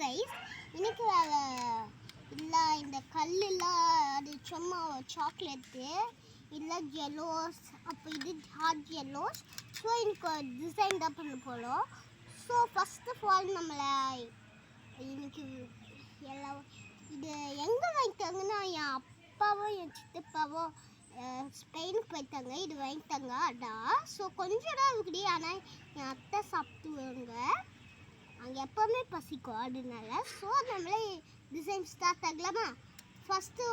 Guys, இன்னைக்கு இல்லை இந்த கல்லுலாம் அது சும்மா சாக்லேட்டு இல்லை ஜெல்லோஸ், அப்போ இது ஹாட் ஜெல்லோஸ். ஸோ எனக்கு டிசைன் தான் பண்ண போகிறோம். ஸோ ஃபஸ்ட் ஆஃப் ஆல் நம்மளை இன்னைக்கு எல்லாம் இது எங்கே வாங்கிட்டாங்கன்னா என் அப்பாவும் என் சித்தப்பாவும் ஸ்பெயினுக்கு போயிட்டாங்க. இது வாங்கிட்டாங்க அதான். ஸோ கொஞ்சம் தான் இருக்குடி, ஆனால் என் அத்தை சாப்பிட்டுவாங்க. அங்கே எப்போவுமே பசிக்கும் அதனால. ஸோ நம்மளே டிசைன் ஸ்டார்ட் ஆகலாமா? ஃபஸ்ட்டு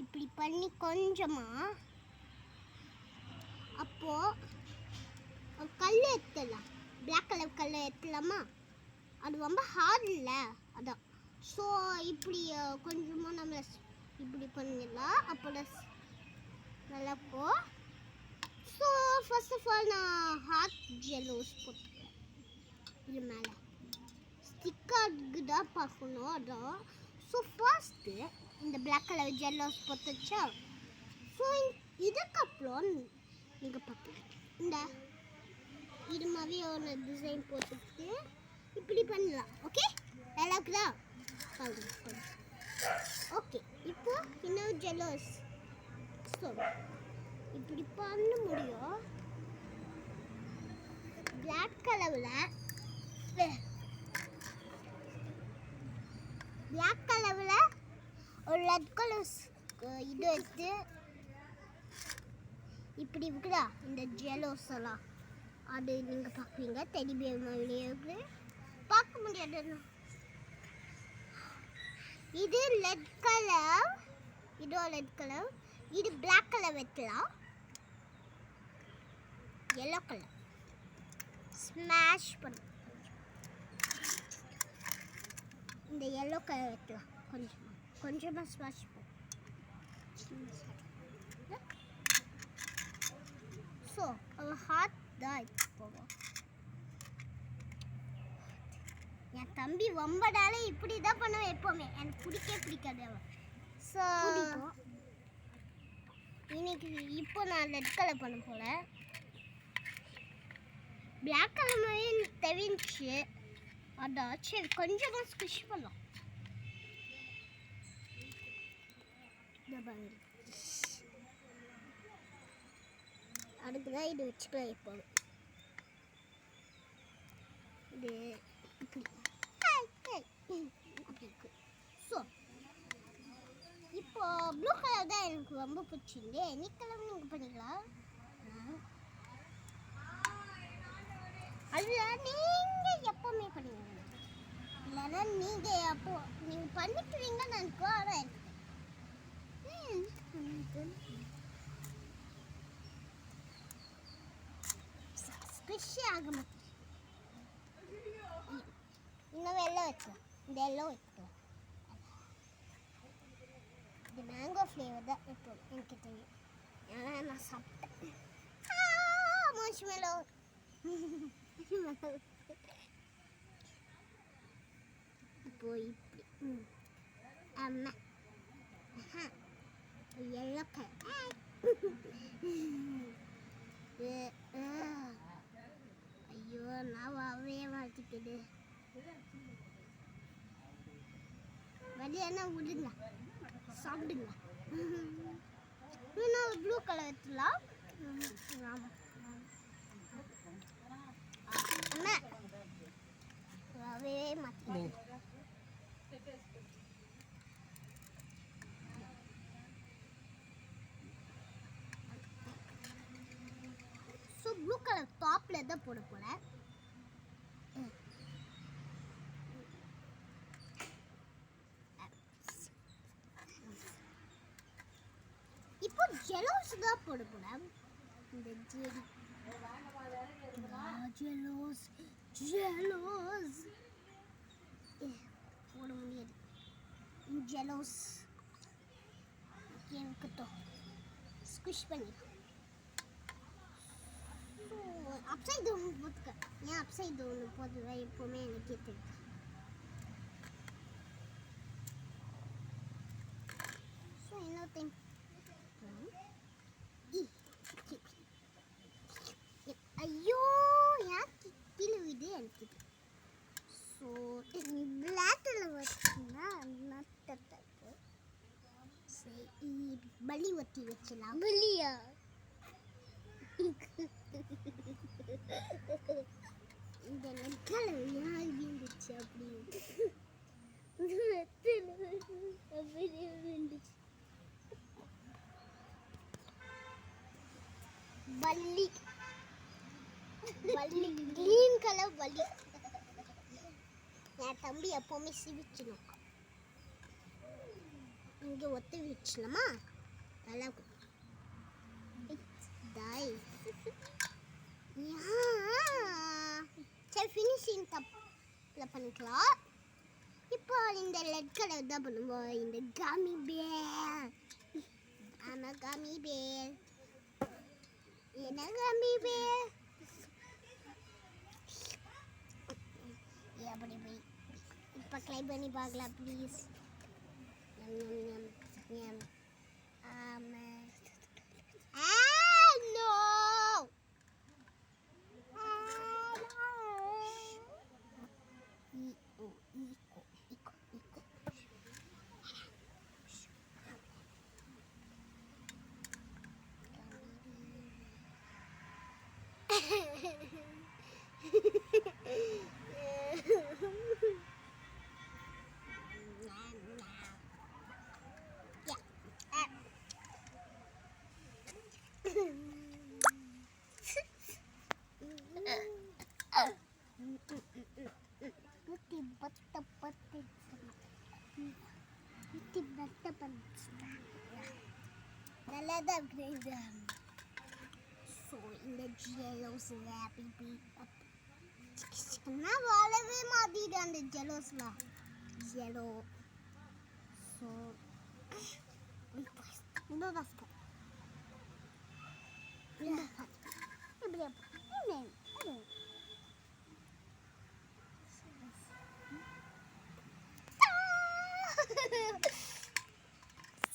இப்படி பண்ணி கொஞ்சமாக அப்போது கல் எடுத்துடலாம். பிளாக் கலர் கல் எடுத்துலாமா? அது ரொம்ப ஹார்ட் இல்லை, அதான். ஸோ இப்படி கொஞ்சமாக நம்மளை இப்படி பண்ணிடலாம். அப்போ நல்லாப்போ. ஸோ ஃபர்ஸ்ட் ஆஃப் ஆல் நான் ஹாட் ஜெல்லோஸ் போட்டுக்கிறேன். இது மேலே ஸ்டிக்காக தான் பார்க்கணும், அதான். ஸோ ஃபர்ஸ்ட்டு இந்த பிளாக் கலர் ஜெல்லோஸ் போட்டுச்சா. ஸோ இதுக்கப்புறம் நீங்கள் பார்க்கலாம், இந்த இது மாதிரி ஒரு டிசைன் போட்டுட்டு இப்படி பண்ணலாம். ஓகே, நல்லாக்குதா? ஓகே, இப்போ இன்னொரு ஜெல்லோஸ். ஸோ இப்படி பண்ண முடியும். பிளாக் கலரில் ஒரு ரெட் கலர்ஸ் இது எடுத்து இப்படி இருக்குதா இந்த ஜெல்லோஸ் எல்லாம். அது நீங்கள் பார்ப்பீங்க, டெடி பியர் மாதிரியே இருக்குது, பார்க்க முடியாது. இது ரெட் கலர், இதோ ரெட் கலர். இது பிளாக் கலர் வைக்கலாம். எல்லோ கலர் ஸ்மாஷ் பண்ண இந்த எல்லோ கலர் வைக்கலாம். கொஞ்சமாக ஸ்மாஷ் பண்ண. ஸோ ஹாட் தான் போவோம். என் தம்பி வம்படால இப்படி தான் பண்ணுவேன் எப்போவுமே. எனக்கு பிடிக்காது அவன். ஸோ இன்னைக்கு இப்போ நான் ரெட் கலர் பண்ண போல. பிளாக் கலர் மாதிரி தெரிஞ்சிச்சு, அதான். சரி, கொஞ்சமாக ஸ்குஷ் பண்ணலாம். அதுக்கு தான் இது வச்சுக்கலாம். இப்போ இது ஸோ இப்போ ப்ளூ கலர் தான் எனக்கு ரொம்ப பிடிச்சிருந்து. எனி கலர் நீங்கள் பண்ணிக்கலாம். அதில் நீங்கள் எப்போவுமே பண்ணுவீங்க, இல்லைன்னா நீங்கள் அப்போ நீங்கள் பண்ணிக்குவீங்கன்னு எனக்கு வரேன். ஸ்குஷ் ஆக மாட்டேன். இன்னும் எல்லோ வைக்கலாம். இந்த எல்லோ வைக்கலாம். இது மேங்கோ ஃப்ளேவர் தான் இப்போ எனக்கு தெரியும், ஏன்னா நான் சாப்பிட்டேன். மார்ஷ்மெலோ இப்போ இப்படி அம்மா எல்லோ கலர். ஐயோ, நான் வாழ்த்துக்குது வழியான விடுங்க, சாப்பிடுங்க. இன்னும் ப்ளூ கலர் எடுத்துலாம். மாட்டேன். ஸோ ப்ளூ கலர் டாப்பில் தான் போட போகிறேன். இப்போ ஜெல்லோஸ் தான் போட போகிறேன். இந்த ஜெல்லோஸ் போட முடியாது. ஜெல்லோஸ் இருக்கட்டும், ஸ்குஷ் பண்ணிடலாம். அப்சைட் டவுன் போட்டுக்க. ஏன் அப்சைட் டவுன் போட்டுதான் எப்போவுமே எனக்கு தெரியும். ஸோ இன்னொரு டைம் ஐயோ, யார் பலி ஒத்தி வச்சலாம். பலியா? இந்த நெற்கால யார் வீந்துச்சு அப்படி பல்லி பல்லி கிரீன் கலர் பல்லி. என் தம்பி எப்பவுமே சிரிச்சிடும். இங்கே ஒத்து வச்சலாமா? நல்லா சரி, ஃபினிஷிங் தப்பில் பண்ணிக்கலாம். இப்போ இந்த ரெட் கலர் தான் பண்ணுவோம். இந்த கம்மி பேர். ஆமாம், கம்மி பேர். என்ன கம்மி பேர்? அப்படி போய் இப்போ ட்ரை பண்ணி பார்க்கலாம் ப்ளீஸ். நல்லதா இருக்குது. ஸோ இந்த ஜெலோஸ் நான் வாழவே மாட்டிடு அந்த ஜெலோஸ்லாம். ஜெலோ ஸோ இன்னொரு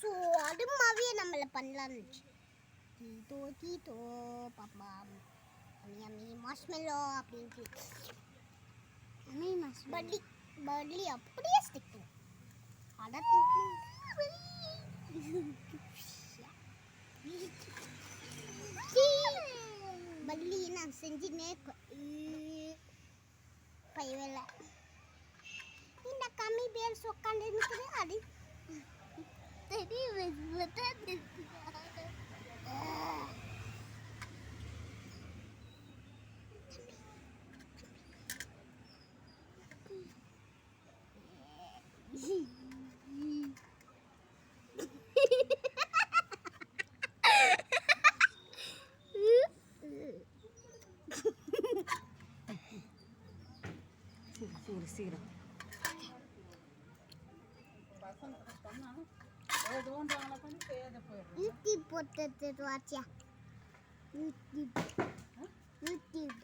ஸோ அது மாதிரியே நம்மளை பண்ணலான்னு தீட்டோ பாப்பா யம்மி மார்ஷ்மெல்லோ அப்படின்ட்டு பல்லி பல்லி அப்படியே ஸ்டிக் அட பல்லி நான் செஞ்சுனே பையவில்லை. இந்த கம்மி பேர் சொக்காண்டு இருக்குது. அது சீக்கிரம் யூடியூப் போட்டு வாச்சியா? யூடியூப் யூடியூப்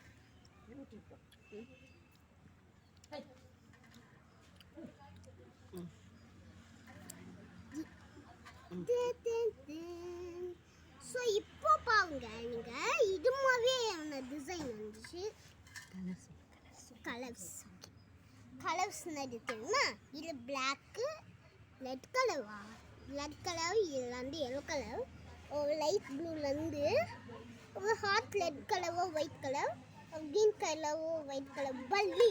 ஸோ இப்போ பாருங்க, நீங்க இது மாதிரியே டிசைன் வந்துச்சு. கலர்ஸ் தெரியுமா? இது பிளாக்கு, ரெட் கலரா? ரெட் கலர், இதில் வந்து எல்லோ கலர், ஒரு லைட் ப்ளூலேருந்து ஒரு ஹார்ட் ரெட் கலரோ ஒயிட் கலர், க்ரீன் கலரோ ஒயிட் கலர் பல்லி.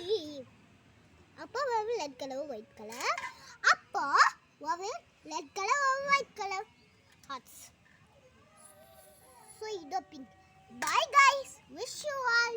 அப்போ ஒரு ரெட் கலரோ ஒயிட் கலர், அப்போ ஒரு ரெட் கலர் ஒரு ஒயிட் கலர் ஹார்ட்ஸ். ஸோ இதோ pink. Bye guys, wish you all